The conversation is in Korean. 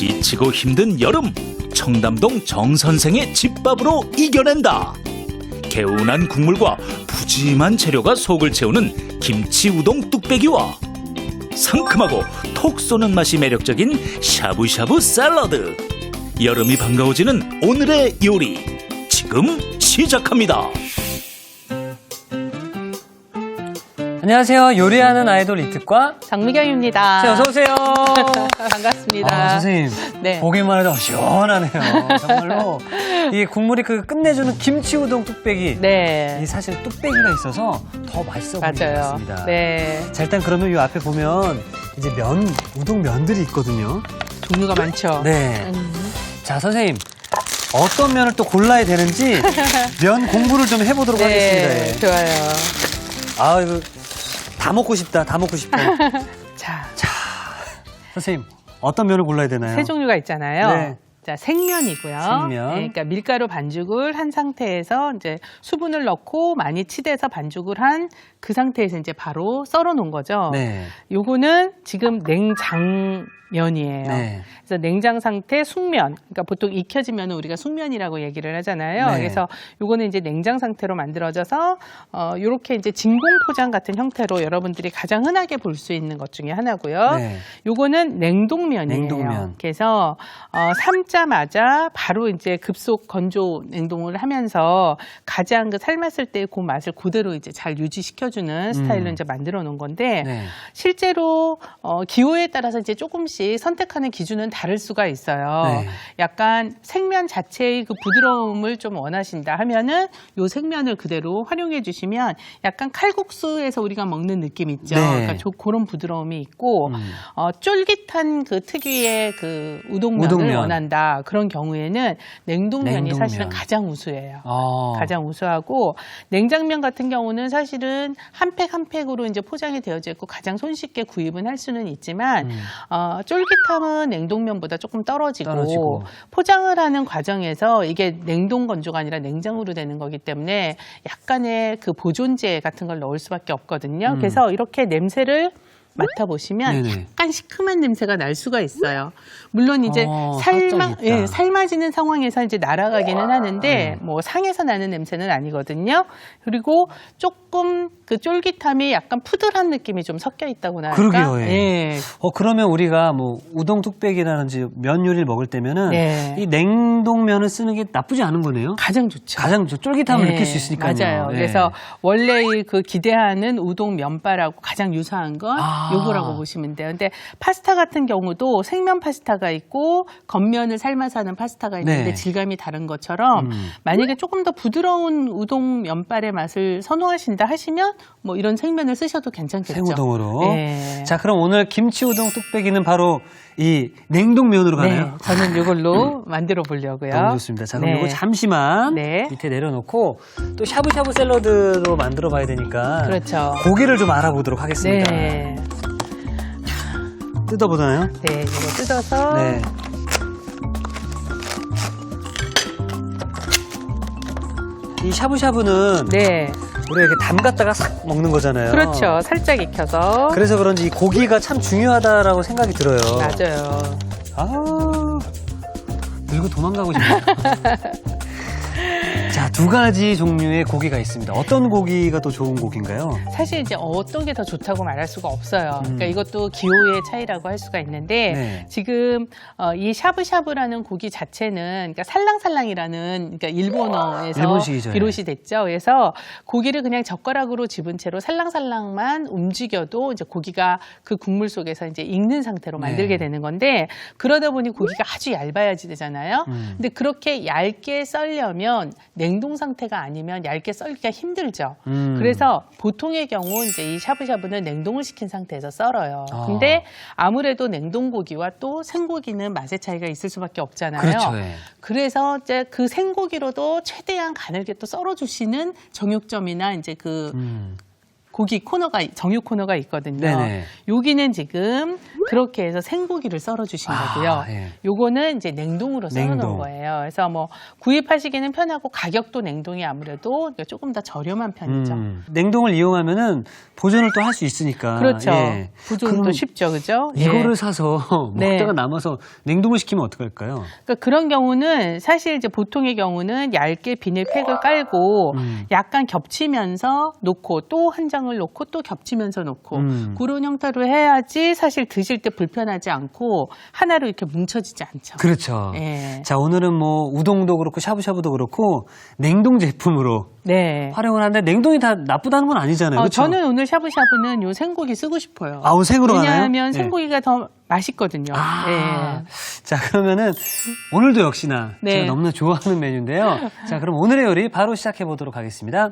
지치고 힘든 여름, 청담동 정선생의 집밥으로 이겨낸다. 개운한 국물과 푸짐한 재료가 속을 채우는 김치 우동 뚝배기와 상큼하고 톡 쏘는 맛이 매력적인 샤브샤브 샐러드. 여름이 반가워지는 오늘의 요리, 지금 시작합니다. 안녕하세요. 요리하는 아이돌 이특과 장미경입니다. 네, 어서오세요. 반갑습니다. 선생님, 네. 보기만 해도 시원하네요. 정말로. 이 국물이 끝내주는 김치 우동 뚝배기. 네. 이 사실 뚝배기가 있어서 더 맛있어 보이는 것 맞아요. 같습니다. 네. 자, 일단 그러면 이 앞에 보면 이제 우동 면들이 있거든요. 종류가 많죠. 네. 자, 선생님. 어떤 면을 또 골라야 되는지 면 공부를 좀 해보도록 하겠습니다. 네. 예. 좋아요. 아, 이거 다 먹고 싶다. 자, 선생님, 어떤 면을 골라야 되나요? 세 종류가 있잖아요. 네. 자, 생면이고요. 생면. 네, 그러니까 밀가루 반죽을 한 상태에서 이제 수분을 넣고 많이 치대서 반죽을 한 그 상태에서 이제 바로 썰어 놓은 거죠. 네. 요거는 지금 냉장면이에요. 네. 그래서 냉장 상태 숙면, 그러니까 보통 익혀지면 우리가 숙면이라고 얘기를 하잖아요. 네. 그래서 요거는 이제 냉장 상태로 만들어져서 요렇게 이제 진공 포장 같은 형태로 여러분들이 가장 흔하게 볼 수 있는 것 중에 하나고요. 네. 요거는 냉동면이에요. 냉동면. 그래서 삶자마자 바로 이제 급속 건조 냉동을 하면서 가장 그 삶았을 때 그 맛을 그대로 이제 잘 유지시켜주는 스타일로 이제 만들어 놓은 건데 네. 실제로 기호에 따라서 이제 조금씩 선택하는 기준은 다를 수가 있어요. 네. 약간 생면 자체의 그 부드러움을 좀 원하신다 하면은 요 생면을 그대로 활용해 주시면 약간 칼국수에서 우리가 먹는 느낌 있죠. 네. 그러니까 그런 부드러움이 있고 쫄깃한 그 특유의 그 우동면을 우동면. 원한다. 그런 경우에는 냉동면이 냉동면. 사실은 가장 우수해요. 아. 가장 우수하고 냉장면 같은 경우는 사실은 한 팩 한 팩으로 이제 포장이 되어져 있고 가장 손쉽게 구입은 할 수는 있지만 쫄깃함은 냉동면보다 조금 떨어지고 포장을 하는 과정에서 이게 냉동 건조가 아니라 냉장으로 되는 거기 때문에 약간의 그 보존제 같은 걸 넣을 수밖에 없거든요. 그래서 이렇게 냄새를 맡아보시면 네네. 약간 시큼한 냄새가 날 수가 있어요. 물론 이제 살짝 있다. 삶아지는 상황에서 이제 날아가기는 하는데 뭐 상에서 나는 냄새는 아니거든요. 그리고 조금 그 쫄깃함이 약간 푸들한 느낌이 좀 섞여 있다고나 할까? 그러게요. 예. 예. 그러면 우리가 뭐 우동 뚝배기라든지 면 요리를 먹을 때면은 네. 이 냉동면을 쓰는 게 나쁘지 않은 거네요. 가장 좋죠. 가장 쫄깃함을 네, 느낄 수 있으니까요. 맞아요. 예. 그래서 원래 그 기대하는 우동 면발하고 가장 유사한 건 요거라고 보시면 돼요. 근데 파스타 같은 경우도 생면 파스타가 있고 겉면을 삶아서 하는 파스타가 있는데 네. 질감이 다른 것처럼 만약에 조금 더 부드러운 우동 면발의 맛을 선호하신다 하시면 뭐 이런 생면을 쓰셔도 괜찮겠죠. 생우동으로. 네. 자, 그럼 오늘 김치 우동 뚝배기는 바로 이 냉동면으로 네, 가나요? 저는 이걸로 만들어 보려고요. 너무 좋습니다. 자, 그럼 네. 이거 잠시만 네. 밑에 내려놓고 또 샤브샤브 샐러드로 만들어 봐야 되니까 그렇죠. 고기를 좀 알아보도록 하겠습니다. 네. 뜯어보나요? 네, 이거 뜯어서 네. 이 샤브샤브는 네. 우리가 이렇게 담갔다가 싹 먹는 거잖아요. 그렇죠. 살짝 익혀서. 그래서 그런지 이 고기가 참 중요하다라고 생각이 들어요. 맞아요. 아, 들고 도망가고 싶네요. 자, 두 가지 종류의 고기가 있습니다. 어떤 고기가 더 좋은 고기인가요? 사실 이제 어떤 게 더 좋다고 말할 수가 없어요. 그러니까 이것도 기호의 차이라고 할 수가 있는데 네. 지금 이 샤브샤브라는 고기 자체는 그러니까 살랑살랑이라는 그러니까 일본어에서 일본식이죠. 비롯이 됐죠. 그래서 고기를 그냥 젓가락으로 집은 채로 살랑살랑만 움직여도 이제 고기가 그 국물 속에서 이제 익는 상태로 만들게 되는 건데 그러다 보니 고기가 아주 얇아야지 되잖아요. 근데 그렇게 얇게 썰려면 냉동 상태가 아니면 얇게 썰기가 힘들죠. 그래서 보통의 경우 이제 이 샤브샤브는 냉동을 시킨 상태에서 썰어요. 근데 아무래도 냉동 고기와 또 생고기는 맛의 차이가 있을 수밖에 없잖아요. 그렇죠. 예. 그래서 이제 그 생고기로도 최대한 가늘게 또 썰어주시는 정육점이나 이제 그 고기 코너가 정육 코너가 있거든요. 네네. 여기는 지금 그렇게 해서 생고기를 썰어 주신 거고요. 예. 요거는 이제 냉동으로 썰어 놓은 냉동. 거예요. 그래서 뭐 구입하시기는 편하고 가격도 냉동이 아무래도 조금 더 저렴한 편이죠. 냉동을 이용하면은 보존을 또 할 수 있으니까. 그렇죠. 예. 보존도 그럼 쉽죠, 그죠? 이거를 예. 사서 네. 먹다가 남아서 냉동을 시키면 어떡할까요? 그러니까 그런 경우는 사실 이제 보통의 경우는 얇게 비닐팩을 깔고 약간 겹치면서 놓고 또 한 장을 놓고 또 겹치면서 놓고 그런 형태로 해야지 사실 드실 때 불편하지 않고 하나로 이렇게 뭉쳐지지 않죠. 그렇죠. 예. 자, 오늘은 뭐 우동도 그렇고 샤브샤브도 그렇고 냉동 제품으로 네. 활용을 하는데 냉동이 다 나쁘다는 건 아니잖아요. 그렇죠? 저는 오늘 샤브샤브는 요 생고기 쓰고 싶어요. 아, 오늘 생으로 가나요? 왜냐하면 네. 생고기가 더 맛있거든요. 아, 예. 자, 그러면은 오늘도 역시나 네. 제가 너무나 좋아하는 메뉴인데요. 자, 그럼 오늘의 요리 바로 시작해 보도록 하겠습니다.